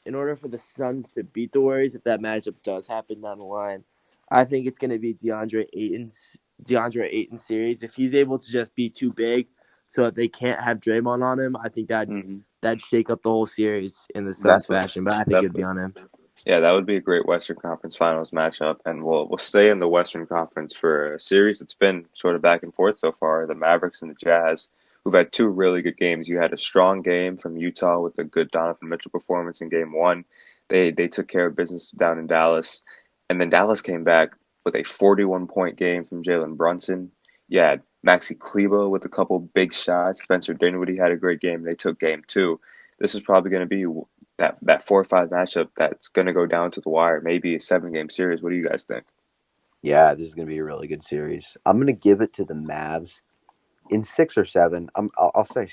[SPEAKER 3] in order for the Suns to beat the Warriors, if that matchup does happen down the line, I think it's gonna be DeAndre Ayton series. If he's able to just be too big so that they can't have Draymond on him, I think
[SPEAKER 1] Hmm.
[SPEAKER 3] that'd shake up the whole series in the Suns
[SPEAKER 1] Definitely,
[SPEAKER 3] fashion. But I think it'd be
[SPEAKER 1] definitely.
[SPEAKER 3] on him.
[SPEAKER 1] Yeah, that would be a great Western Conference Finals matchup, and we'll stay in the Western Conference for a series that's been sort of back and forth so far. The Mavericks and the Jazz, who've had two really good games. You had a strong game from Utah with a good Donovan Mitchell performance in Game One. They took care of business down in Dallas, and then Dallas came back with a 41-point game from Jalen Brunson. You had Maxi Kleber with a couple big shots. Spencer Dinwiddie had a great game. They took Game Two. This is probably going to be that 4 or 5 matchup that's going to go down to the wire, maybe a 7 game series. What do you guys think?
[SPEAKER 2] Yeah, this is going to be a really good series. I'm going to give it to the Mavs in 6 or 7. I'll say,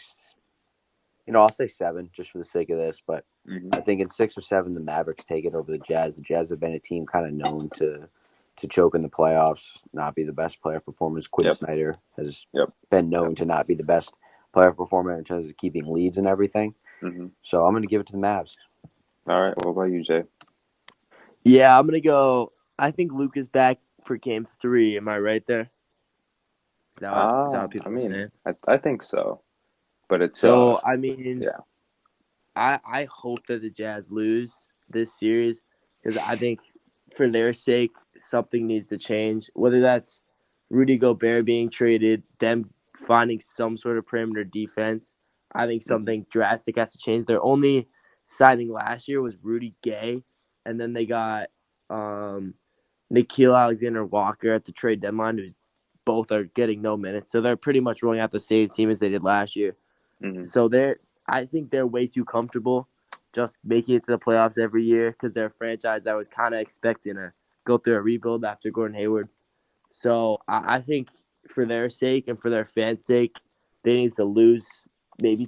[SPEAKER 2] I'll say 7 just for the sake of this, but
[SPEAKER 1] Hmm.
[SPEAKER 2] I think in 6 or 7, the Mavericks take it over the Jazz. The Jazz have been a team kind of known to choke in the playoffs, not be the best player performers. Quinn
[SPEAKER 1] Yep.
[SPEAKER 2] Snyder has
[SPEAKER 1] Yep.
[SPEAKER 2] been
[SPEAKER 1] Yep.
[SPEAKER 2] known to not be the best player performer in terms of keeping leads and everything.
[SPEAKER 1] Hmm.
[SPEAKER 2] So I'm going to give it to the Mavs.
[SPEAKER 1] All right. What about you, Jay?
[SPEAKER 3] Yeah, I'm gonna go. I think Luke is back for Game 3. Am I right there? Is that what
[SPEAKER 1] I
[SPEAKER 3] people are
[SPEAKER 1] mean,
[SPEAKER 3] saying?
[SPEAKER 1] I think so, but it's
[SPEAKER 3] So I mean,
[SPEAKER 1] yeah.
[SPEAKER 3] I hope that the Jazz lose this series because I think for their sake something needs to change. Whether that's Rudy Gobert being traded, them finding some sort of perimeter defense. I think
[SPEAKER 1] Hmm.
[SPEAKER 3] something drastic has to change. Their only signing last year was Rudy Gay, and then they got Nikhil Alexander Walker at the trade deadline, who's both are getting no minutes. So they're pretty much rolling out the same team as they did last year.
[SPEAKER 1] Hmm.
[SPEAKER 3] So I think they're way too comfortable just making it to the playoffs every year because they're a franchise that was kind of expecting to go through a rebuild after Gordon Hayward. So I think for their sake and for their fans' sake, they need to lose maybe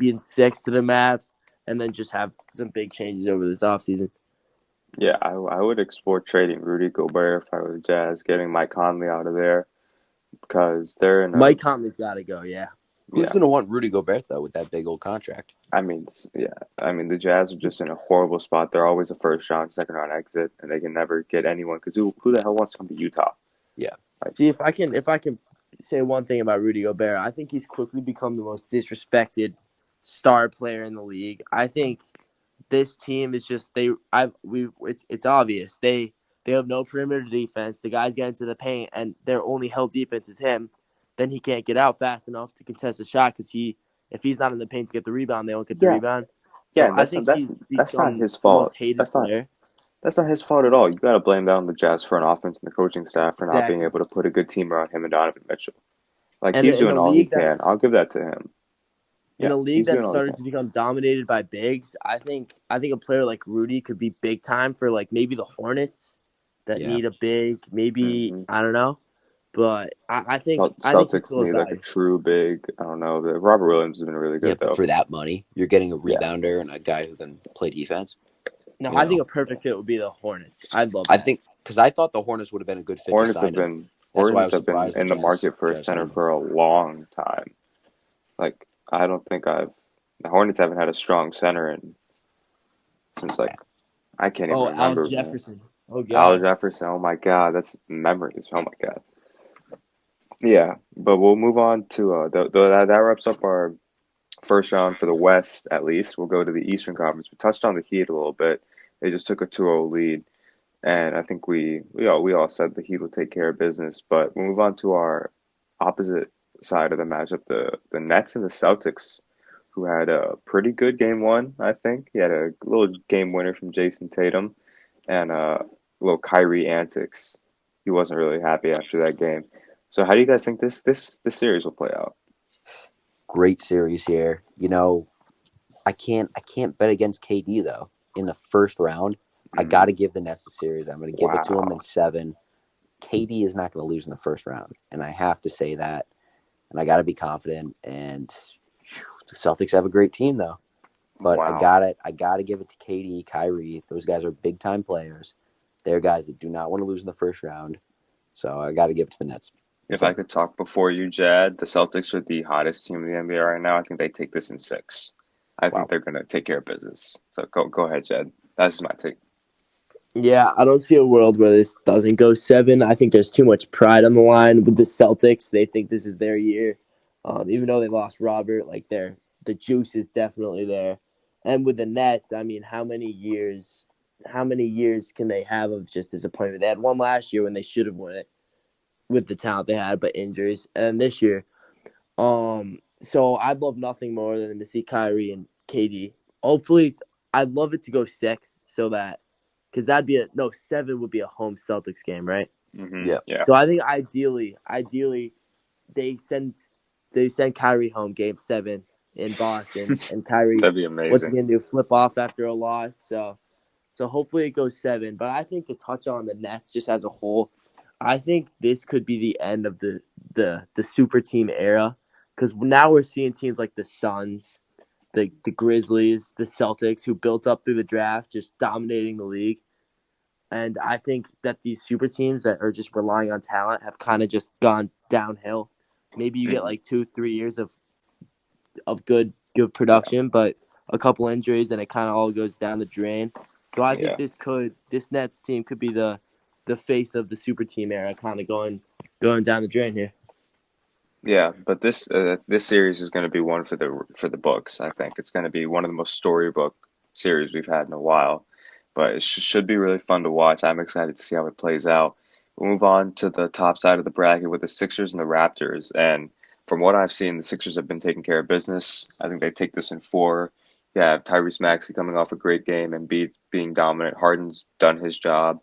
[SPEAKER 3] in 6 to the Mavs and then just have some big changes over this offseason.
[SPEAKER 1] Yeah, I would explore trading Rudy Gobert if I were the Jazz, getting Mike Conley out of there because they're in a
[SPEAKER 3] Mike Conley's got to go, yeah.
[SPEAKER 2] Who's
[SPEAKER 1] yeah.
[SPEAKER 2] going to want Rudy Gobert, though, with that big old contract?
[SPEAKER 1] Yeah. I mean, the Jazz are just in a horrible spot. They're always a first round, second round exit, and they can never get anyone. Because who the hell wants to come to Utah?
[SPEAKER 2] Yeah.
[SPEAKER 1] Like,
[SPEAKER 3] See if I can say one thing about Rudy Gobert, I think he's quickly become the most disrespected star player in the league. I think this team is just it's obvious they have no perimeter defense. The guys get into the paint and their only help defense is him. Then he can't get out fast enough to contest a shot because if he's not in the paint to get the rebound, they don't get the
[SPEAKER 1] yeah,
[SPEAKER 3] rebound.
[SPEAKER 1] yeah,
[SPEAKER 3] So
[SPEAKER 1] and
[SPEAKER 3] I think he's
[SPEAKER 1] that's not
[SPEAKER 3] become
[SPEAKER 1] his
[SPEAKER 3] the most
[SPEAKER 1] fault.
[SPEAKER 3] hated player.
[SPEAKER 1] That's not his fault at all. You got to blame that on the Jazz front offense and the coaching staff for not being
[SPEAKER 3] Exactly.
[SPEAKER 1] able to put a good team around him and Donovan Mitchell. Like
[SPEAKER 3] And
[SPEAKER 1] he's
[SPEAKER 3] in
[SPEAKER 1] doing
[SPEAKER 3] a
[SPEAKER 1] all he
[SPEAKER 3] league
[SPEAKER 1] can.
[SPEAKER 3] that's
[SPEAKER 1] I'll give that to him.
[SPEAKER 3] in
[SPEAKER 1] Yeah,
[SPEAKER 3] a league
[SPEAKER 1] he's doing
[SPEAKER 3] that's
[SPEAKER 1] all he
[SPEAKER 3] started
[SPEAKER 1] can.
[SPEAKER 3] to become dominated by bigs, I think a player like Rudy could be big time for like maybe the Hornets that
[SPEAKER 2] Yeah.
[SPEAKER 3] need a big, maybe
[SPEAKER 1] Hmm.
[SPEAKER 3] I don't know. but I think he
[SPEAKER 1] Celtics
[SPEAKER 3] still has
[SPEAKER 1] need like a
[SPEAKER 3] value.
[SPEAKER 1] true big. I don't know. The Robert Williams has been really
[SPEAKER 2] Yeah,
[SPEAKER 1] good
[SPEAKER 2] but
[SPEAKER 1] though.
[SPEAKER 2] for that money, you're getting a
[SPEAKER 1] Yeah,
[SPEAKER 2] rebounder and a guy who can play defense.
[SPEAKER 3] No,
[SPEAKER 2] You
[SPEAKER 3] I think
[SPEAKER 2] know,
[SPEAKER 3] a perfect fit would be the Hornets. I'd love
[SPEAKER 2] I
[SPEAKER 3] that.
[SPEAKER 2] think because I thought the Hornets would have been a good fit to
[SPEAKER 1] Hornets have
[SPEAKER 2] sign him.
[SPEAKER 1] been
[SPEAKER 2] That's why I
[SPEAKER 1] Hornets
[SPEAKER 2] was
[SPEAKER 1] have been
[SPEAKER 2] surprised the
[SPEAKER 1] in the market for a
[SPEAKER 2] Jazz
[SPEAKER 1] center
[SPEAKER 2] signed him.
[SPEAKER 1] for a long time. Like I don't think the Hornets haven't had a strong center since like I can't even
[SPEAKER 3] Oh,
[SPEAKER 1] remember,
[SPEAKER 3] Alex
[SPEAKER 1] man.
[SPEAKER 3] Jefferson. Oh
[SPEAKER 1] Al
[SPEAKER 3] God.
[SPEAKER 1] Jefferson. Oh my God, that's memories. Oh my God. Yeah, but we'll move on to that wraps up our first round for the West. At least we'll go to the Eastern Conference. We touched on the Heat a little bit. They just took a 2-0 lead, and I think we all said the Heat will take care of business. But we'll move on to our opposite side of the matchup, the Nets and the Celtics, who had a pretty good game one. I think he had a little game winner from Jason Tatum and little Kyrie antics. He wasn't really happy after that game. So how do you guys think this series will play out?
[SPEAKER 2] Great series here. You know, I can't bet against KD though. In the first round, I got
[SPEAKER 1] Mm,
[SPEAKER 2] to give the Nets the series. I'm going to give it to them in
[SPEAKER 1] wow.
[SPEAKER 2] 7. KD is not going to lose in the first round, and I have to say that. And I got to be confident. And the Celtics have a great team though. But I
[SPEAKER 1] Wow.
[SPEAKER 2] got it. I got to give it to KD, Kyrie. Those guys are big time players. They're guys that do not want to lose in the first round. So I got to give it to the Nets in
[SPEAKER 1] If I
[SPEAKER 2] 7.
[SPEAKER 1] could talk before you, Jad, the Celtics are the hottest team in the NBA right now. I think they take this in 6. I think
[SPEAKER 2] Wow.
[SPEAKER 1] they're gonna take care of business. So go ahead, Jed. That's just my take.
[SPEAKER 3] Yeah, I don't see a world where this doesn't go 7. I think there's too much pride on the line with the Celtics. They think this is their year. Even though they lost Robert, like the juice is definitely there. And with the Nets, I mean, how many years can they have of just disappointment? They had one last year when they should have won it with the talent they had, but injuries. And this year, so I'd love nothing more than to see Kyrie and KD. Hopefully, I'd love it to go 6 so that because that'd be 7 would be a home Celtics game, right?
[SPEAKER 2] Yeah.
[SPEAKER 1] Yeah.
[SPEAKER 3] So I think ideally they send Kyrie home game 7 in Boston, and Kyrie
[SPEAKER 1] That'd be
[SPEAKER 3] once
[SPEAKER 1] amazing.
[SPEAKER 3] again do flip off after a loss. So hopefully it goes 7. But I think to touch on the Nets just as a whole, I think this could be the end of the super team era because now we're seeing teams like the Suns, the Grizzlies, the Celtics who built up through the draft, just dominating the league. And I think that these super teams that are just relying on talent have kind of just gone downhill. Maybe you get
[SPEAKER 1] Hmm.
[SPEAKER 3] like 2-3 years of good
[SPEAKER 1] Yeah.
[SPEAKER 3] production, but a couple injuries and it kind of all goes down the drain. So I think
[SPEAKER 1] Yeah.
[SPEAKER 3] this Nets team could be the face of the super team era, kind of going down the drain here.
[SPEAKER 1] Yeah, but this series is going to be one for the books. I think it's going to be one of the most storybook series we've had in a while. But it should be really fun to watch. I'm excited to see how it plays out. We'll move on to the top side of the bracket with the Sixers and the Raptors. And from what I've seen, the Sixers have been taking care of business. I think they take this in 4. Yeah, Tyrese Maxey coming off a great game and being dominant. Harden's done his job.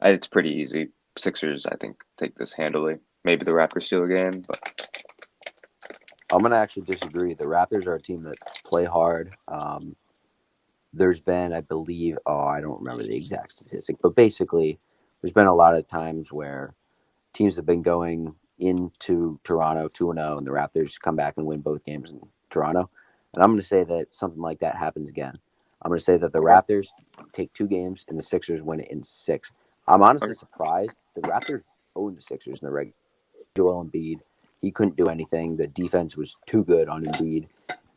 [SPEAKER 1] It's pretty easy. Sixers, I think, take this handily. Maybe the Raptors steal a game, but
[SPEAKER 2] I'm going to actually disagree. The Raptors are a team that play hard. There's been, I believe, I don't remember the exact statistic, but basically, there's been a lot of times where teams have been going into Toronto 2-0, and the Raptors come back and win both games in Toronto. And I'm going to say that something like that happens again. I'm going to say that the
[SPEAKER 1] okay.
[SPEAKER 2] Raptors take 2 games and the Sixers win it in 6. I'm honestly
[SPEAKER 1] Okay.
[SPEAKER 2] surprised. The Raptors owned the Sixers in the regular. Joel Embiid, he couldn't do anything. The defense was too good on Embiid,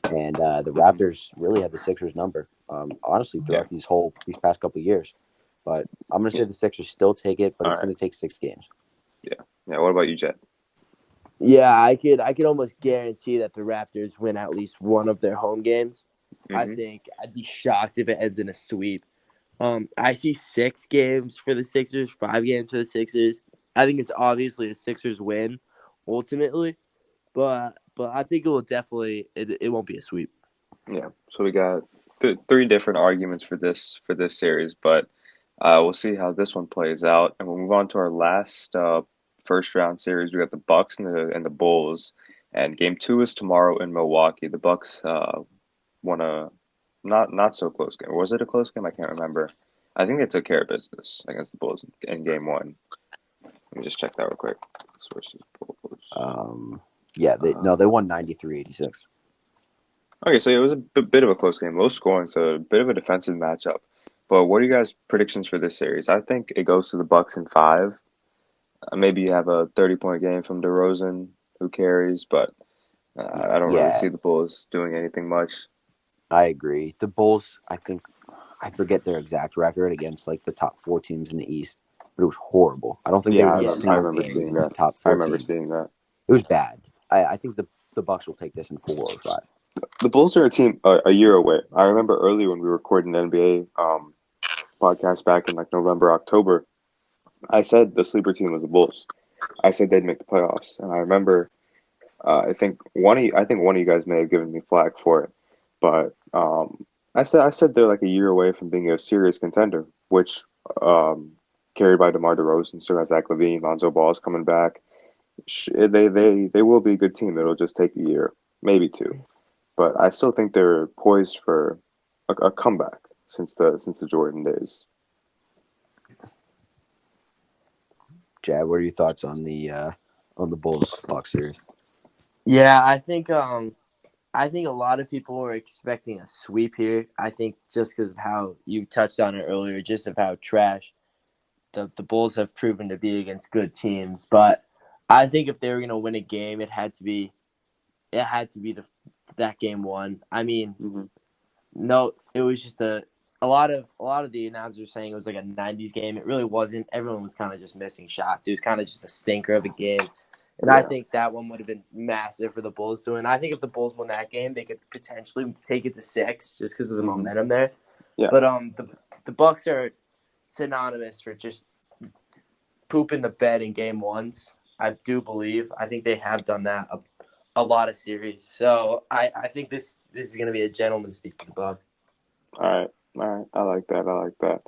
[SPEAKER 2] and the
[SPEAKER 1] Hmm.
[SPEAKER 2] Raptors really had the Sixers number. Honestly,
[SPEAKER 1] Yeah.
[SPEAKER 2] throughout these past couple of years, but I'm going to
[SPEAKER 1] Yeah.
[SPEAKER 2] say the Sixers still take it, but
[SPEAKER 1] All
[SPEAKER 2] it's
[SPEAKER 1] right.
[SPEAKER 2] going to take 6 games.
[SPEAKER 1] Yeah. Yeah. What about you, Jet?
[SPEAKER 3] Yeah, I could almost guarantee that the Raptors win at least one of their home games. I
[SPEAKER 1] Hmm.
[SPEAKER 3] think I'd be shocked if it ends in a sweep. I see 6 games for the Sixers, 5 games for the Sixers. I think it's obviously a Sixers win ultimately, but I think it won't be a sweep.
[SPEAKER 1] Yeah. So we got 3 different arguments for this series, but we'll see how this one plays out, and we'll move on to our last first round series. We got the Bucks and the Bulls, and Game 2 is tomorrow in Milwaukee. The Bucks won a not so close game. Or was it a close game? I can't remember. I think they took care of business against the Bulls in Game 1. Let me just check that real quick. Bucks versus Bulls.
[SPEAKER 2] They won 93-86.
[SPEAKER 1] Okay, so it was a bit of a close game, low scoring, so a bit of a defensive matchup. But what are you guys' predictions for this series? I think it goes to the Bucks in five. Maybe you have a 30-point game from DeRozan, who carries, but I don't really
[SPEAKER 2] Yeah,
[SPEAKER 1] see the Bulls doing anything much.
[SPEAKER 2] I agree. The Bulls, I forget their exact record against like the top four teams in the East, but it was horrible. I don't think they
[SPEAKER 1] Yeah,
[SPEAKER 2] won a
[SPEAKER 1] I
[SPEAKER 2] single
[SPEAKER 1] remember
[SPEAKER 2] game
[SPEAKER 1] seeing
[SPEAKER 2] against
[SPEAKER 1] that.
[SPEAKER 2] the top
[SPEAKER 1] I
[SPEAKER 2] four
[SPEAKER 1] remember
[SPEAKER 2] teams.
[SPEAKER 1] seeing that.
[SPEAKER 2] It was bad. I think the Bucks will take this in 4 or 5.
[SPEAKER 1] The Bulls are a team a year away. I remember early when we recorded an NBA podcast back in like November, October. I said the sleeper team was the Bulls. I said they'd make the playoffs, and I remember I think one of you guys may have given me flack for it, but I said they're like a year away from being a serious contender, which um, carried by DeMar DeRozan, still has Zach LaVine, Lonzo Ball is coming back. They will be a good team. It'll just take a year, maybe two, but I still think they're poised for a comeback since the Jordan days.
[SPEAKER 2] Chad, what are your thoughts on the Bulls Bucks series?
[SPEAKER 3] Yeah, I think a lot of people were expecting a sweep here. I think just because of how you touched on it earlier, just of how trash the Bulls have proven to be against good teams. But I think if they were going to win a game, it had to be that game one. I mean,
[SPEAKER 1] Hmm.
[SPEAKER 3] no, it was just a lot of the announcers saying it was like a '90s game. It really wasn't. Everyone was kind of just missing shots. It was kind of just a stinker of a game. And I
[SPEAKER 1] Yeah.
[SPEAKER 3] think that one would have been massive for the Bulls to win. I think if the Bulls won that game, they could potentially take it to 6 just because of the
[SPEAKER 1] Hmm.
[SPEAKER 3] momentum there.
[SPEAKER 1] Yeah.
[SPEAKER 3] But the Bucks are synonymous for just pooping the bed in game ones. I do believe. I think they have done that a lot of series. So I think this is going to be a gentleman's speak for the Bucks.
[SPEAKER 1] All right. All right. I like that. I like that.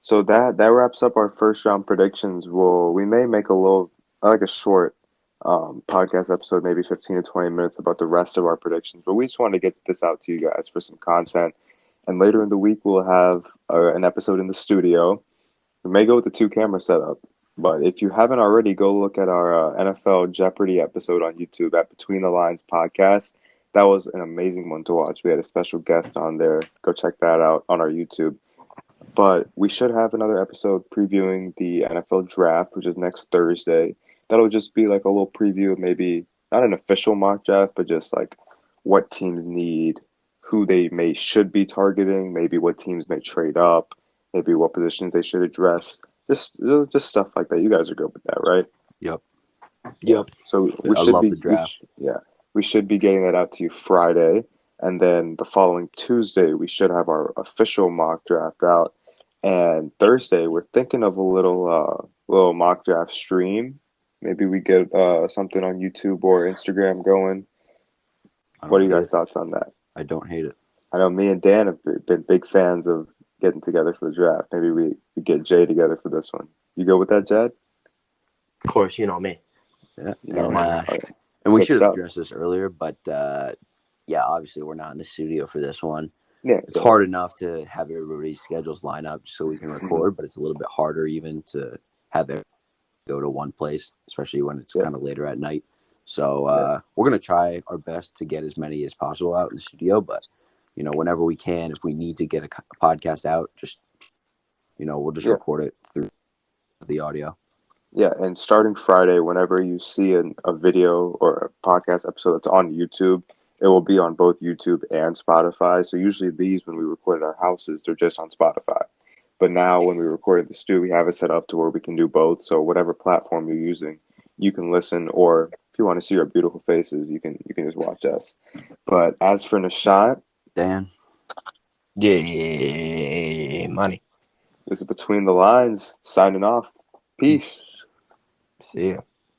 [SPEAKER 1] So that wraps up our first round predictions. We may make a short podcast episode, maybe 15 to 20 minutes about the rest of our predictions. But we just wanted to get this out to you guys for some content. And later in the week, we'll have an episode in the studio. We may go with the two camera setup. But if you haven't already, go look at our NFL Jeopardy episode on YouTube at Between the Lines podcast. That was an amazing one to watch. We had a special guest on there. Go check that out on our YouTube. But we should have another episode previewing the NFL draft, which is next Thursday. That'll just be like a little preview of maybe not an official mock draft, but just like what teams need, who they should be targeting, maybe what teams may trade up, maybe what positions they should address. Just stuff like that. You guys are good with that, right?
[SPEAKER 2] Yep.
[SPEAKER 1] Yeah.
[SPEAKER 2] Yep.
[SPEAKER 1] So we
[SPEAKER 2] I
[SPEAKER 1] should
[SPEAKER 2] love
[SPEAKER 1] be
[SPEAKER 2] the draft.
[SPEAKER 1] we should be getting that out to you Friday, and then the following Tuesday we should have our official mock draft out. And Thursday we're thinking of a little mock draft stream. Maybe we get something on YouTube or Instagram going.
[SPEAKER 2] I
[SPEAKER 1] What are
[SPEAKER 2] don't
[SPEAKER 1] you
[SPEAKER 2] hate
[SPEAKER 1] guys'
[SPEAKER 2] it.
[SPEAKER 1] thoughts on that?
[SPEAKER 2] I don't hate it.
[SPEAKER 1] I know me and Dan have been big fans of getting together for the draft. Maybe we get Jay together for this one. You go with that, Jed?
[SPEAKER 3] Of course, you know me.
[SPEAKER 2] Yeah.
[SPEAKER 1] You know, okay.
[SPEAKER 2] And
[SPEAKER 1] It's
[SPEAKER 2] we
[SPEAKER 1] good
[SPEAKER 2] should have
[SPEAKER 1] stuff.
[SPEAKER 2] addressed this earlier, but yeah, obviously we're not in the studio for this one.
[SPEAKER 1] Yeah,
[SPEAKER 2] It's hard enough to have everybody's schedules line up so we can
[SPEAKER 1] hmm
[SPEAKER 2] record, but it's a little bit harder even to have it go to one place, especially when it's
[SPEAKER 1] yeah,
[SPEAKER 2] kind of later at night. So
[SPEAKER 1] yeah,
[SPEAKER 2] we're gonna try our best to get as many as possible out in the studio, but whenever we can, if we need to get a podcast out, just we'll just
[SPEAKER 1] yeah.
[SPEAKER 2] record it through the audio.
[SPEAKER 1] Yeah, and starting Friday, whenever you see a video or a podcast episode that's on YouTube, it will be on both YouTube and Spotify. So usually these, when we record at our houses, they're just on Spotify. But now when we record at the studio, we have it set up to where we can do both. So whatever platform you're using, you can listen, or if you want to see our beautiful faces, you can just watch us. But as for Nishant,
[SPEAKER 2] Dan,
[SPEAKER 3] Yeah, money.
[SPEAKER 1] this is Between the Lines signing off. Peace.
[SPEAKER 3] See ya.